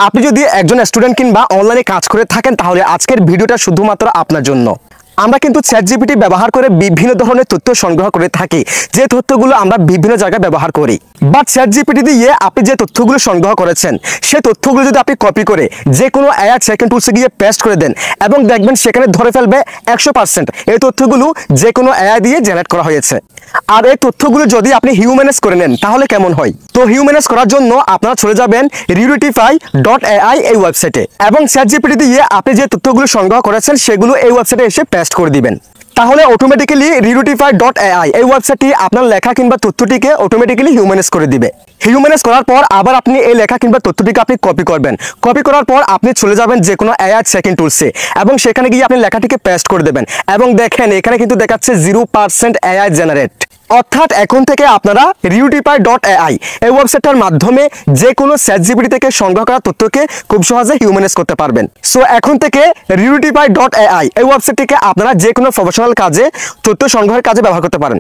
আপনি যদি একজন স্টুডেন্ট কিংবা অনলাইনে কাজ করে থাকেন তাহলে আজকের ভিডিওটা শুধুমাত্র আপনার জন্য। আমরা কিন্তু চ্যাটজিপিটি ব্যবহার করে বিভিন্ন ধরনের তথ্য সংগ্রহ করে থাকি, যে তথ্যগুলো আমরা বিভিন্ন জায়গায় ব্যবহার করি। বাট চ্যাটজিপিটি দিয়ে আপনি যে তথ্যগুলো সংগ্রহ করেছেন সেই তথ্যগুলো যদি আপনি কপি করে যে কোনো এআই সেকেন্ড টুলসে গিয়ে পেস্ট করে দেন এবং দেখবেন সেখানে ধরে ফেলবে 100% এই তথ্যগুলো যে কোনো এআই দিয়ে জেনারেট করা হয়েছে। আর এই তথ্যগুলো যদি আপনি হিউম্যানাইজ করে নেন তাহলে কেমন হয়? তো হিউম্যানাইজ করার জন্য আপনারা চলে যাবেন Reutify.ai এই ওয়েবসাইটে এবং চ্যাটজিপিটি দিয়ে আপনি যে তথ্যগুলো সংগ্রহ করেছেন সেগুলো এই ওয়েবসাইটে এসে পেস্ট করে দিবেন। তাহলে অটোমেটিক্যালি Reutify.ai এই ওয়েবসাইটটি আপনার লেখা কিংবা তথ্যটিকে অটোমেটিক্যালি হিউম্যানাইজ করে দিবে। হিউম্যানাইজ করার পর আবার আপনি এই লেখা কিংবা তথ্যটিকে আপনি কপি করবেন। কপি করার পর আপনি চলে যাবেন যে কোনো এআই সেকেন্ড টুলসে এবং সেখানে গিয়ে আপনি লেখাটিকে পেস্ট করে দেবেন এবং দেখেন এখানে কিন্তু দেখাচ্ছে 0% এআই জেনারেট। অর্থাৎ এখন থেকে আপনারা Reutify.ai এই ওয়েবসাইটটার মাধ্যমে যে কোনো চ্যাটজিপিটি থেকে সংগ্রহ করা তথ্যকে খুব সহজে হিউম্যানাইজ করতে পারবেন। সো এখন থেকে Reutify.ai এই ওয়েবসাইটটিকে আপনারা যে কোনো প্রফেশনাল কাজে তথ্য সংগ্রহের কাজে ব্যবহার করতে পারেন।